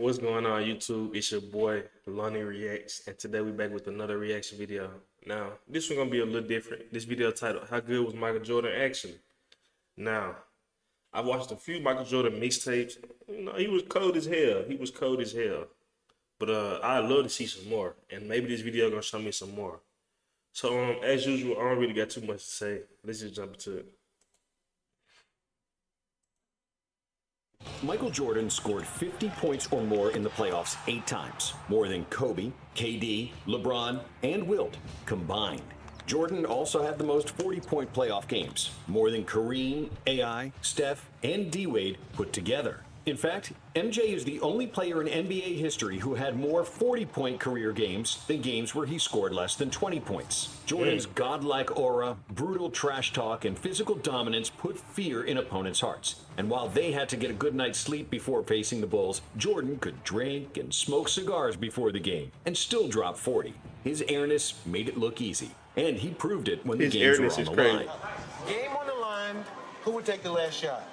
What's going on, YouTube? It's your boy Lonnie Reacts, and today we back with another reaction video. Now, this one gonna be a little different. This video titled "How Good Was Michael Jordan Actually?" Now, I watched a few Michael Jordan mixtapes. He was cold as hell. He was cold as hell. But I'd love to see some more, and maybe this video gonna show me some more. So, as usual, I don't really got too much to say. Let's just jump into it. Michael Jordan scored 50 points or more in the playoffs 8 times, more than Kobe, KD, LeBron, and Wilt combined. Jordan also had the most 40-point playoff games, more than Kareem, AI, Steph, and D-Wade put together. In fact, MJ is the only player in NBA history who had more 40-point career games than games where he scored less than 20 points. Jordan's godlike aura, brutal trash talk, and physical dominance put fear in opponents' hearts. And while they had to get a good night's sleep before facing the Bulls, Jordan could drink and smoke cigars before the game and still drop 40. His airness made it look easy, and he proved it when the games were on the line. Game on the line, who would take the last shot?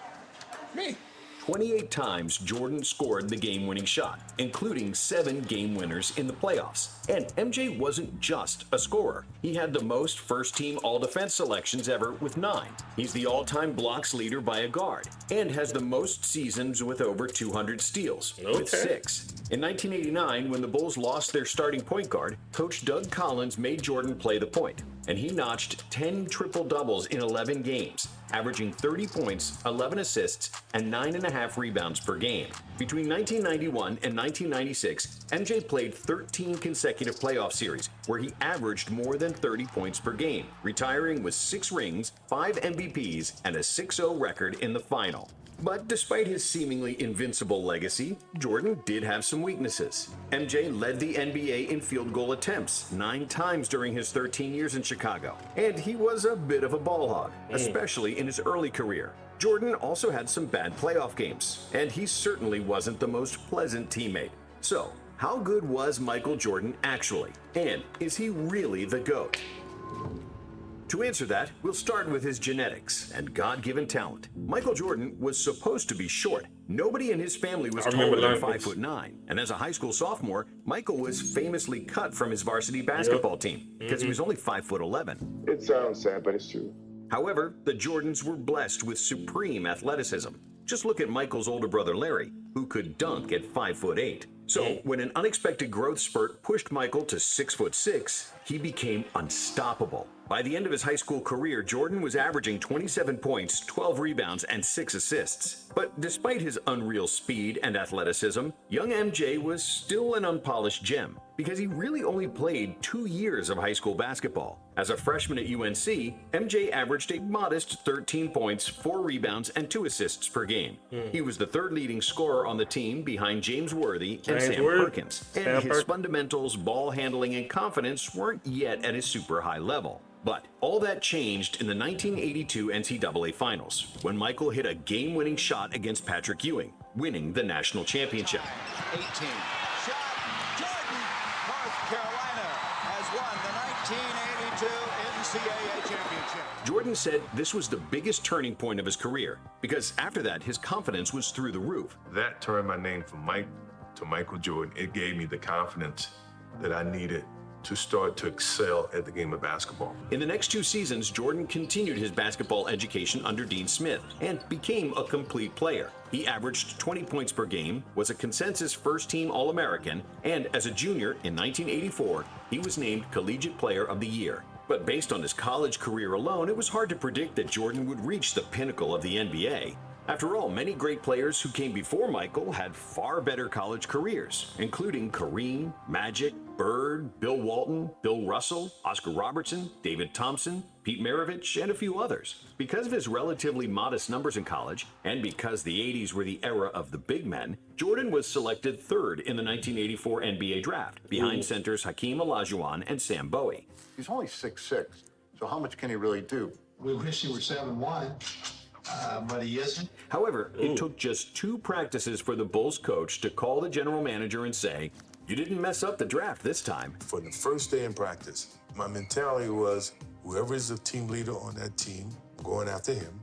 Me. 28 times Jordan scored the game-winning shot, including 7 game winners in the playoffs. And MJ wasn't just a scorer. He had the most first-team all-defense selections ever with 9. He's the all-time blocks leader by a guard and has the most seasons with over 200 steals, with 6. In 1989, when the Bulls lost their starting point guard, Coach Doug Collins made Jordan play the point, and he notched 10 triple-doubles in 11 games, averaging 30 points, 11 assists, and 9.5 rebounds per game. Between 1991 and 1996, MJ played 13 consecutive playoff series, where he averaged more than 30 points per game, retiring with 6 rings, 5 MVPs, and a 6-0 record in the final. But despite his seemingly invincible legacy, Jordan did have some weaknesses. MJ led the NBA in field goal attempts 9 times during his 13 years in Chicago, and he was a bit of a ball hog, especially in his early career. Jordan also had some bad playoff games, and he certainly wasn't the most pleasant teammate. So, how good was Michael Jordan actually? And is he really the GOAT? To answer that, we'll start with his genetics and God-given talent. Michael Jordan was supposed to be short. Nobody in his family was taller than 5'9", and as a high school sophomore, Michael was famously cut from his varsity basketball team because he was only 5'11". It sounds sad, but it's true. However, the Jordans were blessed with supreme athleticism. Just look at Michael's older brother Larry, who could dunk at 5'8". So when an unexpected growth spurt pushed Michael to 6'6", he became unstoppable. By the end of his high school career, Jordan was averaging 27 points, 12 rebounds, and 6 assists. But despite his unreal speed and athleticism, young MJ was still an unpolished gem because he really only played 2 years of high school basketball. As a freshman at UNC, MJ averaged a modest 13 points, 4 rebounds, and 2 assists per game. He was the 3rd leading scorer on the team behind James Worthy and Sam Perkins. And his fundamentals, ball handling, and confidence weren't yet at his super high level. But all that changed in the 1982 NCAA Finals, when Michael hit a game-winning shot against Patrick Ewing, winning the national championship. 18. Shot. Jordan. North Carolina has won the 1982 NCAA championship. Jordan said this was the biggest turning point of his career, because after that, his confidence was through the roof. That turned my name from Mike to Michael Jordan. It gave me the confidence that I needed to start to excel at the game of basketball. In the next 2 seasons, Jordan continued his basketball education under Dean Smith and became a complete player. He averaged 20 points per game, was a consensus first-team All-American, and as a junior in 1984, he was named Collegiate Player of the Year. But based on his college career alone, it was hard to predict that Jordan would reach the pinnacle of the NBA. After all, many great players who came before Michael had far better college careers, including Kareem, Magic, Bird, Bill Walton, Bill Russell, Oscar Robertson, David Thompson, Pete Maravich, and a few others. Because of his relatively modest numbers in college, and because the 80s were the era of the big men, Jordan was selected 3rd in the 1984 NBA draft, behind centers Hakeem Olajuwon and Sam Bowie. He's only 6'6", so how much can he really do? We wish he were 7'1", but he isn't. However, it took just 2 practices for the Bulls coach to call the general manager and say, "You didn't mess up the draft this time." For the first day in practice, my mentality was whoever is the team leader on that team, I'm going after him.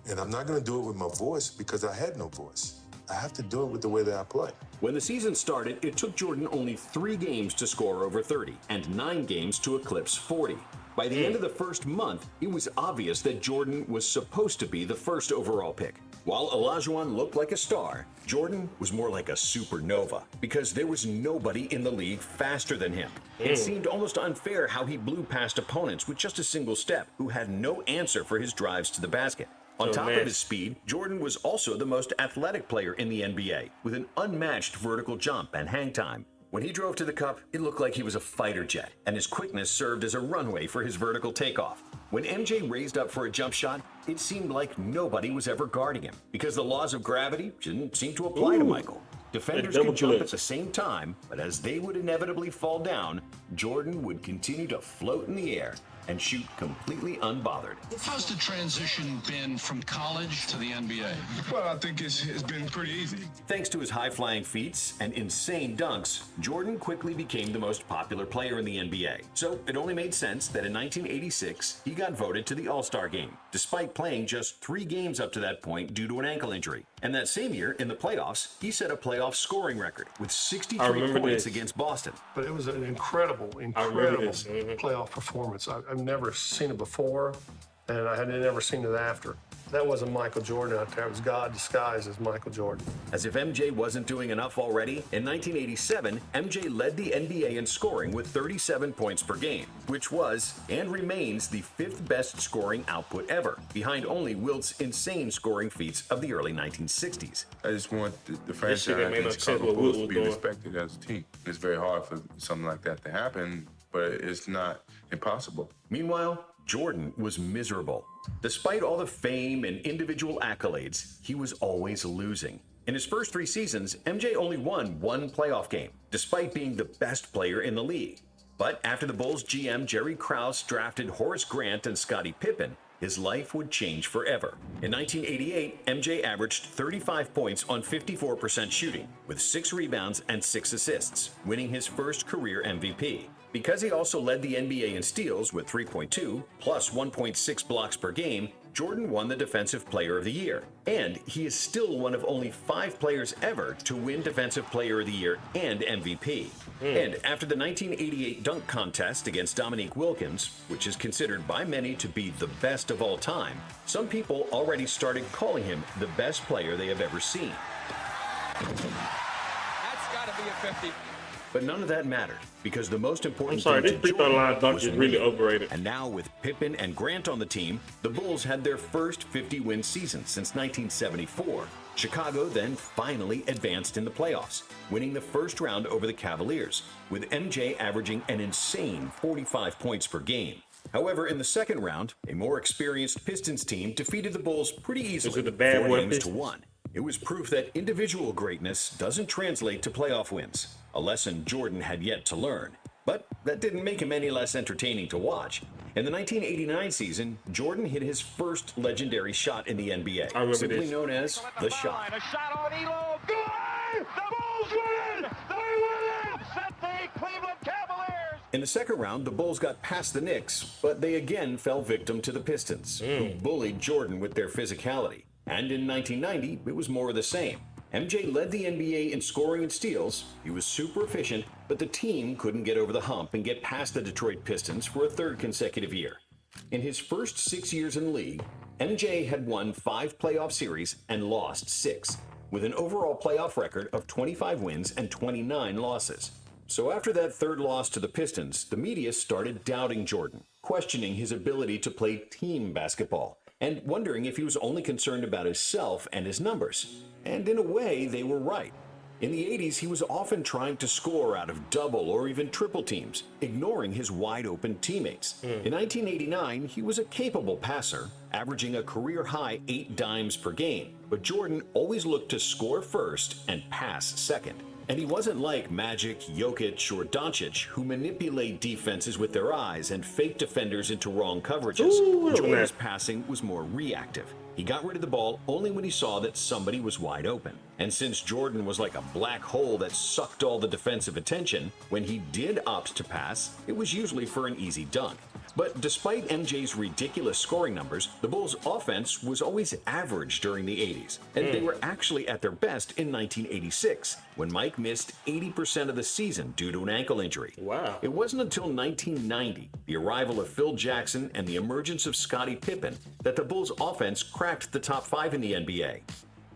And I'm not going to do it with my voice because I had no voice. I have to do it with the way that I play. When the season started, it took Jordan only 3 games to score over 30 and 9 games to eclipse 40. By the end of the first month, it was obvious that Jordan was supposed to be the first overall pick. While Olajuwon looked like a star, Jordan was more like a supernova because there was nobody in the league faster than him. It seemed almost unfair how he blew past opponents with just a single step who had no answer for his drives to the basket. On top of his speed, Jordan was also the most athletic player in the NBA with an unmatched vertical jump and hang time. When he drove to the cup, it looked like he was a fighter jet, and his quickness served as a runway for his vertical takeoff. When MJ raised up for a jump shot, it seemed like nobody was ever guarding him because the laws of gravity didn't seem to apply to Michael. Defenders could jump at the same time, but as they would inevitably fall down, Jordan would continue to float in the air and shoot completely unbothered. How's the transition been from college to the NBA? Well, I think it's been pretty easy. Thanks to his high-flying feats and insane dunks, Jordan quickly became the most popular player in the NBA. So it only made sense that in 1986, he got voted to the All-Star game, despite playing just 3 games up to that point due to an ankle injury. And that same year, in the playoffs, he set a playoff scoring record with 63 points against Boston. But it was an incredible playoff performance. I've never seen it before, and I had never seen it after. That wasn't Michael Jordan out there. It was God disguised as Michael Jordan. As if MJ wasn't doing enough already, in 1987, MJ led the NBA in scoring with 37 points per game, which was and remains the 5th best scoring output ever, behind only Wilt's insane scoring feats of the early 1960s. I just want the franchise and Chicago Bulls to be respected as a team. It's very hard for something like that to happen, but it's not impossible. Meanwhile, Jordan was miserable. Despite all the fame and individual accolades, he was always losing. In his first 3 seasons, MJ only won 1 playoff game, despite being the best player in the league. But after the Bulls GM Jerry Krause drafted Horace Grant and Scottie Pippen, his life would change forever. In 1988, MJ averaged 35 points on 54% shooting, with 6 rebounds and 6 assists, winning his first career MVP. Because he also led the NBA in steals with 3.2 plus 1.6 blocks per game, Jordan won the Defensive Player of the Year. And he is still one of only 5 players ever to win Defensive Player of the Year and MVP. And after the 1988 dunk contest against Dominique Wilkins, which is considered by many to be the best of all time, some people already started calling him the best player they have ever seen. That's got to be a 50. But none of that mattered, because the most important this thing to free throw line Jordan dunk was is really winning. overrated. And now with Pippen and Grant on the team, the Bulls had their first 50-win season since 1974. Chicago then finally advanced in the playoffs, winning the first round over the Cavaliers, with MJ averaging an insane 45 points per game. However, in the second round, a more experienced Pistons team defeated the Bulls pretty easily, Is it the bad 4 boy games to Pistons? 1. It was proof that individual greatness doesn't translate to playoff wins, a lesson Jordan had yet to learn. But that didn't make him any less entertaining to watch. In the 1989 season, Jordan hit his first legendary shot in the NBA, simply known as the shot. A shot on Elo. Good! The Bulls win! They win! Upset the Cleveland Cavaliers! In the second round, the Bulls got past the Knicks, but they again fell victim to the Pistons, who bullied Jordan with their physicality. And in 1990, it was more of the same. MJ led the NBA in scoring and steals. He was super efficient, but the team couldn't get over the hump and get past the Detroit Pistons for a 3rd consecutive year. In his first 6 years in the league, MJ had won 5 playoff series and lost 6, with an overall playoff record of 25 wins and 29 losses. So after that 3rd loss to the Pistons, the media started doubting Jordan, questioning his ability to play team basketball, and wondering if he was only concerned about himself and his numbers. And in a way, they were right. In the 80s, he was often trying to score out of double or even triple teams, ignoring his wide-open teammates. In 1989, he was a capable passer, averaging a career-high 8 dimes per game. But Jordan always looked to score first and pass second. And he wasn't like Magic, Jokic, or Doncic, who manipulate defenses with their eyes and fake defenders into wrong coverages. Jordan's passing was more reactive. He got rid of the ball only when he saw that somebody was wide open. And since Jordan was like a black hole that sucked all the defensive attention, when he did opt to pass, it was usually for an easy dunk. But despite MJ's ridiculous scoring numbers, the Bulls' offense was always average during the 80s, and they were actually at their best in 1986, when Mike missed 80% of the season due to an ankle injury. Wow. It wasn't until 1990, the arrival of Phil Jackson and the emergence of Scottie Pippen, that the Bulls' offense cracked the top 5 in the NBA.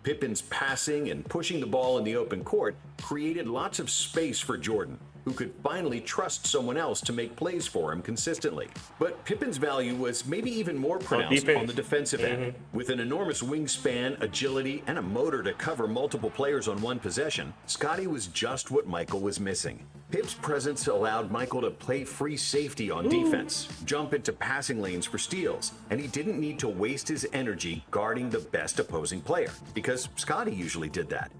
Pippen's passing and pushing the ball in the open court created lots of space for Jordan, who could finally trust someone else to make plays for him consistently. But Pippen's value was maybe even more pronounced on the defensive end. With an enormous wingspan, agility, and a motor to cover multiple players on one possession, Scottie was just what Michael was missing. Pip's presence allowed Michael to play free safety on defense, jump into passing lanes for steals, and he didn't need to waste his energy guarding the best opposing player, because Scottie usually did that.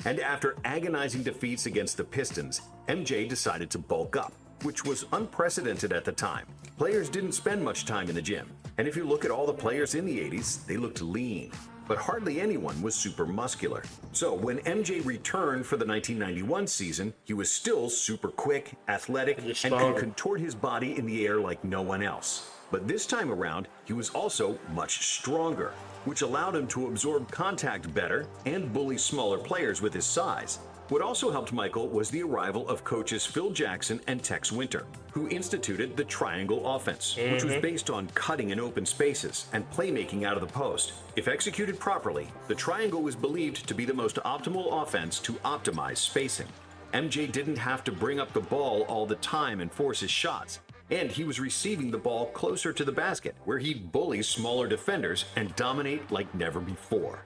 And after agonizing defeats against the Pistons, MJ decided to bulk up, which was unprecedented at the time. Players didn't spend much time in the gym, and if you look at all the players in the 80s, they looked lean, but hardly anyone was super muscular. So when MJ returned for the 1991 season, he was still super quick, athletic, and could contort his body in the air like no one else. But this time around, he was also much stronger, which allowed him to absorb contact better and bully smaller players with his size. What also helped Michael was the arrival of coaches Phil Jackson and Tex Winter, who instituted the triangle offense, which was based on cutting in open spaces and playmaking out of the post. If executed properly, the triangle was believed to be the most optimal offense to optimize spacing. MJ didn't have to bring up the ball all the time and force his shots, and he was receiving the ball closer to the basket, where he'd bully smaller defenders and dominate like never before.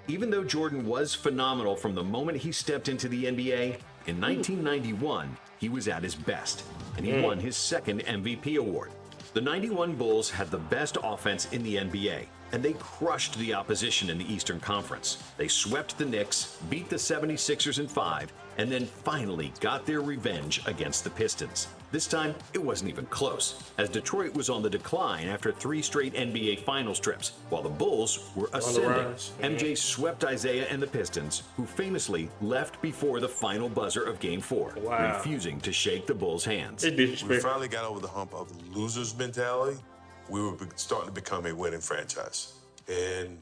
Even though Jordan was phenomenal from the moment he stepped into the NBA, in 1991, he was at his best, and he won his second MVP award. The 91 Bulls had the best offense in the NBA, and they crushed the opposition in the Eastern Conference. They swept the Knicks, beat the 76ers in 5, and then finally got their revenge against the Pistons. This time, it wasn't even close, as Detroit was on the decline after 3 straight NBA Finals trips, while the Bulls were ascending. MJ swept Isaiah and the Pistons, who famously left before the final buzzer of Game 4, refusing to shake the Bulls' hands. We finally got over the hump of the loser's mentality. We were starting to become a winning franchise. And,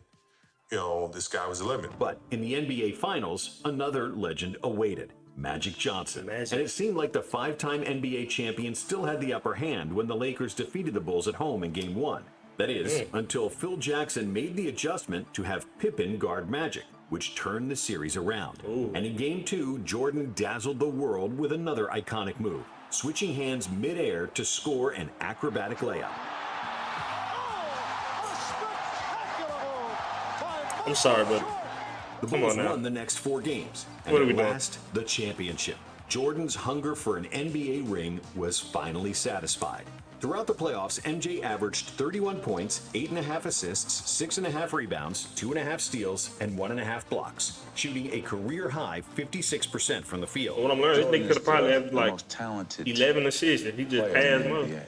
you know, the sky was the limit. But in the NBA Finals, another legend awaited. Magic Johnson. And it seemed like the 5-time NBA champion still had the upper hand when the Lakers defeated the Bulls at home in Game 1. That is, until Phil Jackson made the adjustment to have Pippen guard Magic, which turned the series around. And in Game 2, Jordan dazzled the world with another iconic move, switching hands mid-air to score an acrobatic layup. I'm sorry, but the Bulls won the next 4 games, and at last, the championship. Jordan's hunger for an NBA ring was finally satisfied. Throughout the playoffs, MJ averaged 31 points, 8.5 assists, 6.5 rebounds, 2.5 steals, and 1.5 blocks, shooting a career-high 56% from the field. What I'm learning, this nigga could have probably had like 11 assists if he just passed them.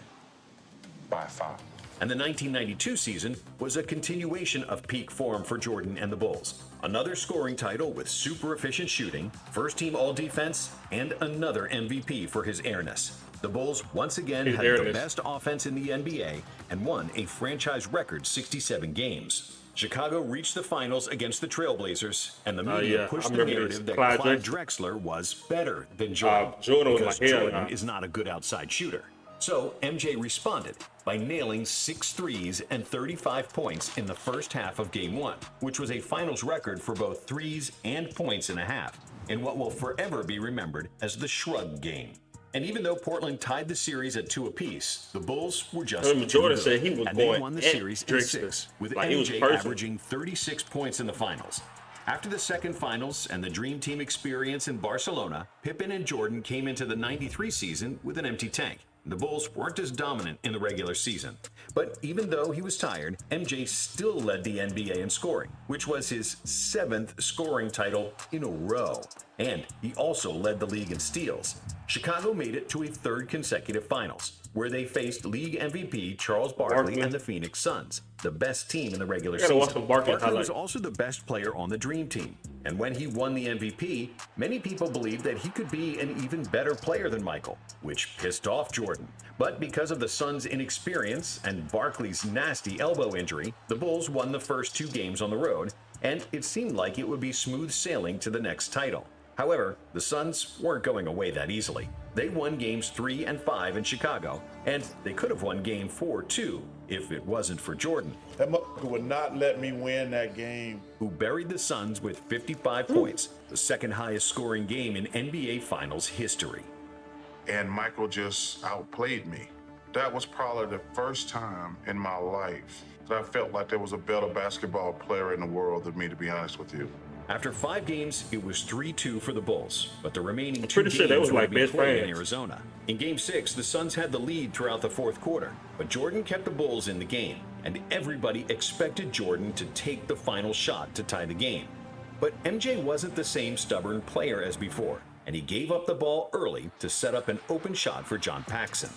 By far. And the 1992 season was a continuation of peak form for Jordan and the Bulls. Another scoring title with super efficient shooting, first-team all-defense, and another MVP for his airness. The Bulls once again had the best offense in the NBA and won a franchise record 67 games. Chicago reached the finals against the Trailblazers, and the media pushed the narrative that Clyde Drexler was better than Jordan, because Jordan is not a good outside shooter. So MJ responded by nailing 6 threes and 35 points in the first half of Game 1, which was a finals record for both threes and points in a half, in what will forever be remembered as the Shrug Game. And even though Portland tied the series at 2 apiece, the Bulls were just Jordan said he was and going they won the series in 6, with like MJ averaging 36 points in the finals. After the second finals and the Dream Team experience in Barcelona, Pippen and Jordan came into the 93 season with an empty tank. The Bulls weren't as dominant in the regular season. But even though he was tired, MJ still led the NBA in scoring, which was his 7th scoring title in a row. And he also led the league in steals. Chicago made it to a 3rd consecutive finals, where they faced league MVP Charles Barkley and the Phoenix Suns, the best team in the regular season. Barkley was also the best player on the Dream Team. And when he won the MVP, many people believed that he could be an even better player than Michael, which pissed off Jordan. But because of the Suns' inexperience and Barkley's nasty elbow injury, the Bulls won the first 2 games on the road, and it seemed like it would be smooth sailing to the next title. However, the Suns weren't going away that easily. They won games 3 and 5 in Chicago, and they could have won game 4 too, if it wasn't for Jordan. That motherfucker would not let me win that game. Who buried the Suns with 55 points, the second highest scoring game in NBA Finals history. And Michael just outplayed me. That was probably the first time in my life that I felt like there was a better basketball player in the world than me, to be honest with you. After 5 games, it was 3-2 for the Bulls, but the remaining 2 pretty games sure that was would like be best played in friends. Arizona. In Game 6, the Suns had the lead throughout the fourth quarter, but Jordan kept the Bulls in the game, and everybody expected Jordan to take the final shot to tie the game. But MJ wasn't the same stubborn player as before, and he gave up the ball early to set up an open shot for John Paxson.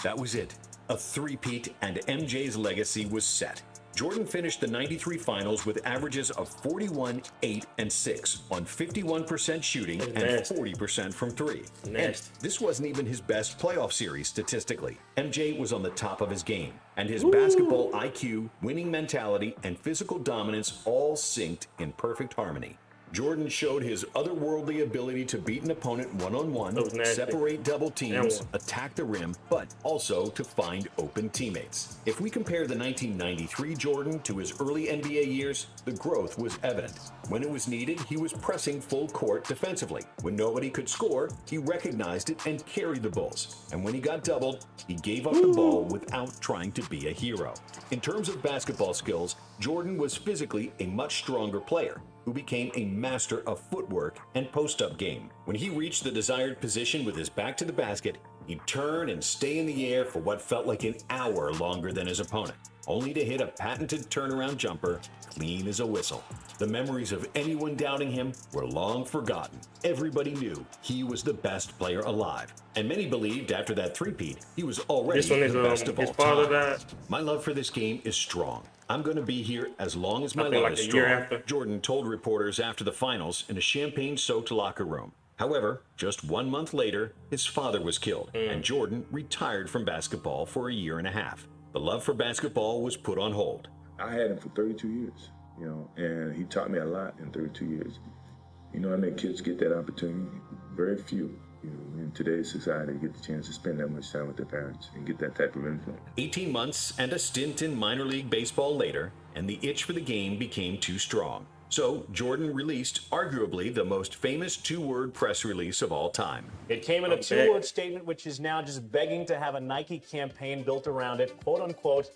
That was it. A three-peat, and MJ's legacy was set. Jordan finished the 93 finals with averages of 41, 8, and 6 on 51% shooting and 40% from 3. And this wasn't even his best playoff series statistically. MJ was on the top of his game, and his basketball IQ, winning mentality, and physical dominance all synced in perfect harmony. Jordan showed his otherworldly ability to beat an opponent one-on-one, separate double teams, attack the rim, but also to find open teammates. If we compare the 1993 Jordan to his early NBA years, the growth was evident. When it was needed, he was pressing full court defensively. When nobody could score, he recognized it and carried the Bulls. And when he got doubled, he gave up the ball without trying to be a hero. In terms of basketball skills, Jordan was physically a much stronger player, who became a master of footwork and post-up game. When he reached the desired position with his back to the basket, he'd turn and stay in the air for what felt like an hour longer than his opponent, only to hit a patented turnaround jumper clean as a whistle. The memories of anyone doubting him were long forgotten. Everybody knew he was the best player alive, and many believed after that three-peat, he was already the best of all time. My love for this game is strong. I'm going to be here as long as my love is strong, Jordan told reporters after the finals in a champagne-soaked locker room. However, just 1 month later, his father was killed, and Jordan retired from basketball for a year and a half. The love for basketball was put on hold. I had him for 32 years, and he taught me a lot in 32 years. How many kids get that opportunity? Very few. In today's society, get the chance to spend that much time with their parents and get that type of influence. 18 months and a stint in minor league baseball later, and the itch for the game became too strong. So Jordan released arguably the most famous 2-word press release of all time. It came in a 2-word statement, which is now just begging to have a Nike campaign built around it. Quote unquote,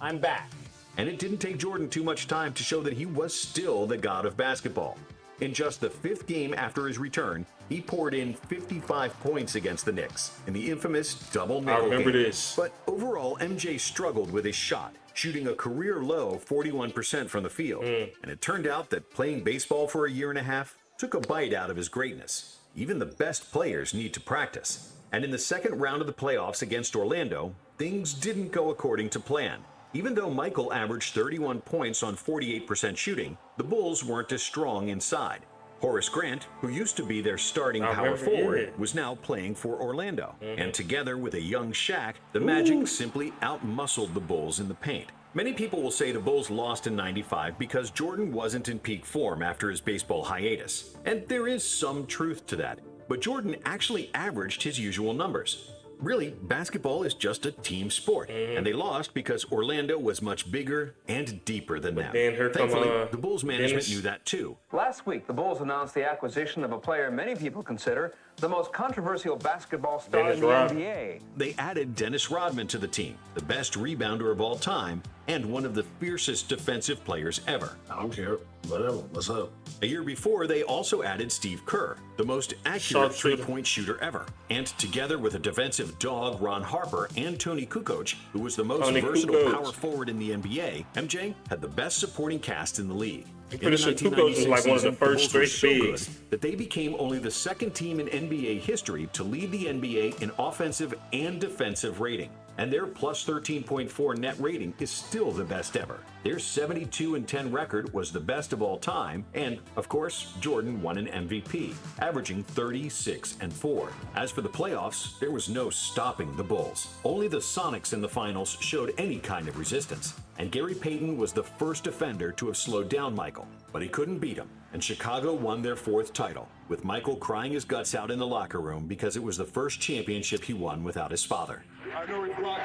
"I'm back." And it didn't take Jordan too much time to show that he was still the god of basketball. In just the 5th game after his return, he poured in 55 points against the Knicks in the infamous double nickel game. But overall, MJ struggled with his shot, shooting a career-low 41% from the field. And it turned out that playing baseball for a year and a half took a bite out of his greatness. Even the best players need to practice. And in the second round of the playoffs against Orlando, things didn't go according to plan. Even though Michael averaged 31 points on 48% shooting, the Bulls weren't as strong inside. Horace Grant, who used to be their starting power forward, was now playing for Orlando. And together with a young Shaq, the Magic simply outmuscled the Bulls in the paint. Many people will say the Bulls lost in '95 because Jordan wasn't in peak form after his baseball hiatus. And there is some truth to that. But Jordan actually averaged his usual numbers. Really, basketball is just a team sport, and they lost because Orlando was much bigger and deeper than them. Thankfully, the Bulls management knew that too. Last week, the Bulls announced the acquisition of a player many people consider the most controversial basketball star in the NBA. They added Dennis Rodman to the team, the best rebounder of all time, and one of the fiercest defensive players ever. I don't care. Whatever. What's up? A year before, they also added Steve Kerr, the most accurate three-point shooter ever. And together with a defensive dog, Ron Harper, and Tony Kukoc, who was the most versatile power forward in the NBA, MJ had the best supporting cast in the league. I'm pretty sure Kukoc was like one of the first straight bigs. That they became only the second team in NBA history to lead the NBA in offensive and defensive rating. and their plus 13.4 net rating is still the best ever. Their 72-10 record was the best of all time, and of course, Jordan won an MVP, averaging 36-4. As for the playoffs, there was no stopping the Bulls. Only the Sonics in the finals showed any kind of resistance, and Gary Payton was the first defender to have slowed down Michael, but he couldn't beat him, and Chicago won their 4th title, with Michael crying his guts out in the locker room because it was the first championship he won without his father. I know he's watching.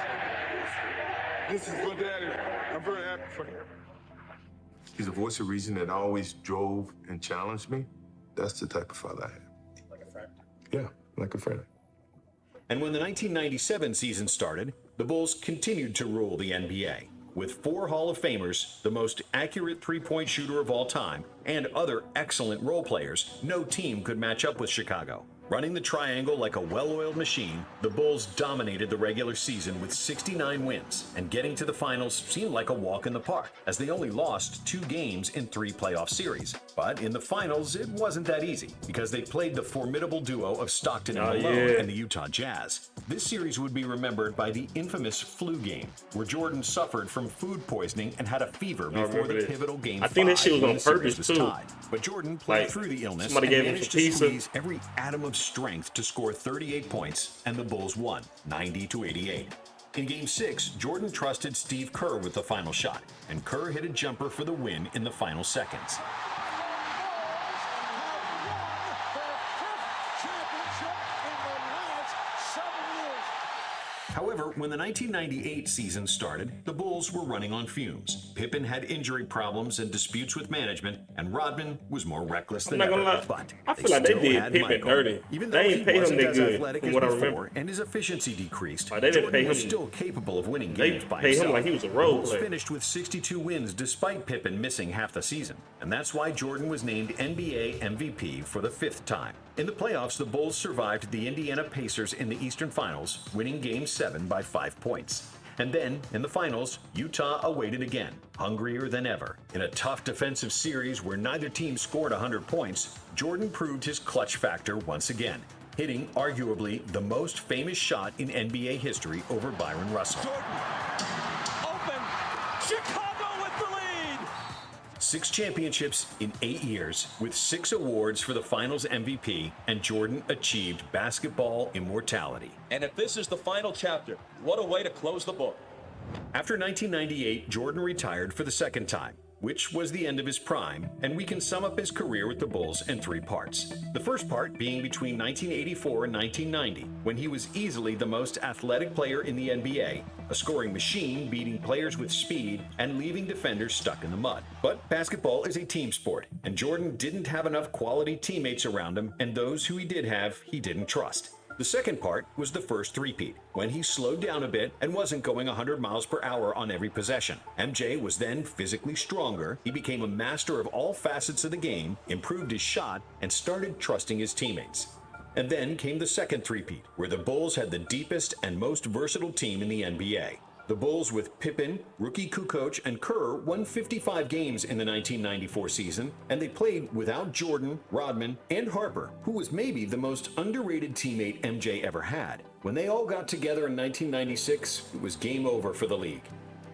This is for Daddy. I'm very happy for him. He's a voice of reason that always drove and challenged me. That's the type of father I have. Like a friend. Yeah, like a friend. And when the 1997 season started, the Bulls continued to rule the NBA. With 4 Hall of Famers, the most accurate three-point shooter of all time, and other excellent role players, no team could match up with Chicago. Running the triangle like a well-oiled machine, the Bulls dominated the regular season with 69 wins, and getting to the finals seemed like a walk in the park, as they only lost 2 games in 3 playoff series. But in the finals, it wasn't that easy, because they played the formidable duo of Stockton and Malone and the Utah Jazz. This series would be remembered by the infamous flu game, where Jordan suffered from food poisoning and had a fever before the pivotal game. I think that shit was on purpose too. Tied. But Jordan played through the illness and managed to squeeze every atom of strength to score 38 points, and the Bulls won 90-88. In Game 6, Jordan trusted Steve Kerr with the final shot, and Kerr hit a jumper for the win in the final seconds. However, when the 1998 season started, the Bulls were running on fumes. Pippen had injury problems and disputes with management, and Rodman was more reckless than ever. But I feel like they did Pippen dirty. Even though he wasn't as athletic as before and his efficiency decreased, Jordan was still capable of winning games by himself. Him like he was a role Bulls player. finished with 62 wins despite Pippen missing half the season, and that's why Jordan was named NBA MVP for the 5th time. In the playoffs, the Bulls survived the Indiana Pacers in the Eastern Finals, winning Game 7 by 5 points. And then, in the finals, Utah awaited again, hungrier than ever. In a tough defensive series where neither team scored 100 points, Jordan proved his clutch factor once again, hitting arguably the most famous shot in NBA history over Byron Russell. Jordan, open, Chicago with the lead! 6 championships in 8 years, with 6 awards for the Finals MVP, and Jordan achieved basketball immortality. And if this is the final chapter, what a way to close the book. After 1998, Jordan retired for the 2nd time, which was the end of his prime, and we can sum up his career with the Bulls in 3 parts. The first part being between 1984 and 1990, when he was easily the most athletic player in the NBA, a scoring machine beating players with speed and leaving defenders stuck in the mud. But basketball is a team sport, and Jordan didn't have enough quality teammates around him, and those who he did have, he didn't trust. The second part was the first three-peat, when he slowed down a bit and wasn't going 100 miles per hour on every possession. MJ was then physically stronger, he became a master of all facets of the game, improved his shot, and started trusting his teammates. And then came the second three-peat, where the Bulls had the deepest and most versatile team in the NBA. The Bulls with Pippen, rookie Kukoc, and Kerr won 55 games in the 1994 season, and they played without Jordan, Rodman, and Harper, who was maybe the most underrated teammate MJ ever had. When they all got together in 1996, it was game over for the league.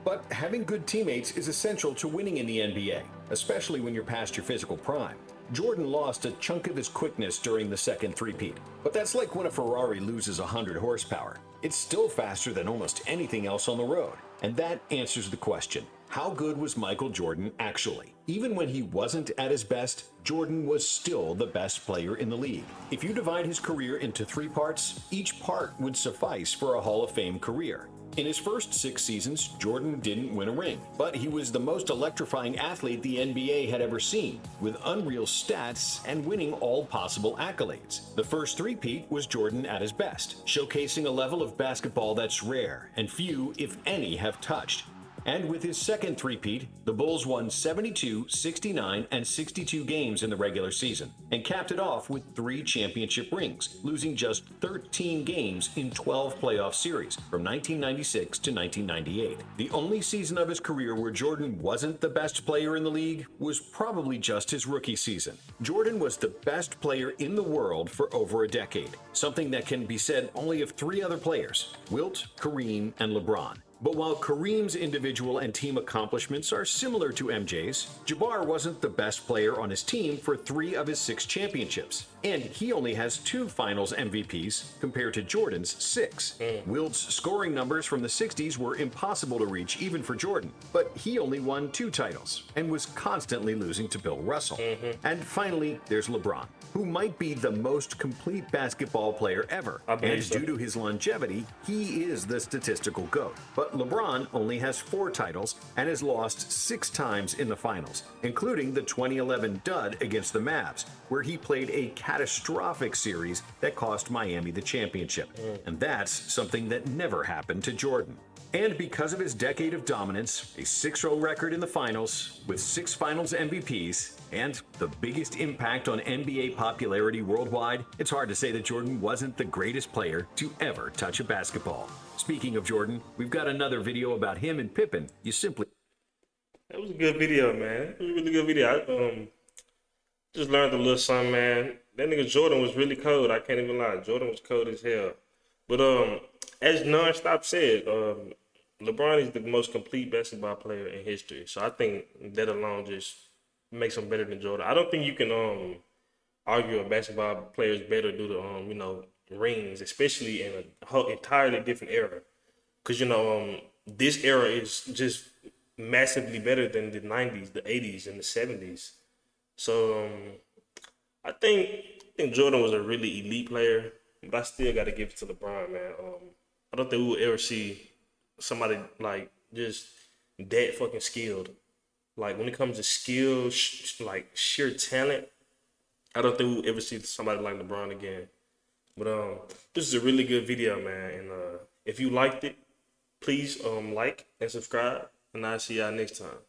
But having good teammates is essential to winning in the NBA, especially when you're past your physical prime. Jordan lost a chunk of his quickness during the second three-peat, but that's like when a Ferrari loses 100 horsepower. It's still faster than almost anything else on the road. And that answers the question, how good was Michael Jordan actually? Even when he wasn't at his best, Jordan was still the best player in the league. If you divide his career into 3 parts, each part would suffice for a Hall of Fame career. In his first 6 seasons, Jordan didn't win a ring, but he was the most electrifying athlete the NBA had ever seen, with unreal stats and winning all possible accolades. The first three-peat was Jordan at his best, showcasing a level of basketball that's rare and few, if any, have touched. And with his second three-peat, the Bulls won 72, 69, and 62 games in the regular season, and capped it off with 3 championship rings, losing just 13 games in 12 playoff series from 1996 to 1998. The only season of his career where Jordan wasn't the best player in the league was probably just his rookie season. Jordan was the best player in the world for over a decade, something that can be said only of 3 other players: Wilt, Kareem, and LeBron. But while Kareem's individual and team accomplishments are similar to MJ's, Jabbar wasn't the best player on his team for 3 of his 6 championships. And he only has 2 finals MVPs compared to Jordan's 6. Wilt's scoring numbers from the 60s were impossible to reach even for Jordan, but he only won 2 titles and was constantly losing to Bill Russell. And finally, there's LeBron, who might be the most complete basketball player ever. And due to his longevity, he is the statistical GOAT. But LeBron only has 4 titles and has lost 6 times in the finals, including the 2011 dud against the Mavs, where he played a catastrophic series that cost Miami the championship. And that's something that never happened to Jordan. And because of his decade of dominance, a 6-0 record in the finals with 6 finals MVPs, and the biggest impact on NBA popularity worldwide, it's hard to say that Jordan wasn't the greatest player to ever touch a basketball. Speaking of Jordan, we've got another video about him and Pippen. That was a good video, man. It was a really good video. I just learned a little something, man. That nigga Jordan was really cold. I can't even lie. Jordan was cold as hell. But as Nonstop said, LeBron is the most complete basketball player in history. So I think that alone just makes him better than Jordan. I don't think you can argue a basketball player is better due to rings, especially in a whole entirely different era. Because this era is just massively better than the 90s, the 80s, and the 70s. So I think Jordan was a really elite player, but I still got to give it to LeBron, man. I don't think we will ever see somebody like just that fucking skilled. Like when it comes to skill, like sheer talent, I don't think we'll ever see somebody like LeBron again. But this is a really good video, man. And if you liked it, please like and subscribe, and I'll see y'all next time.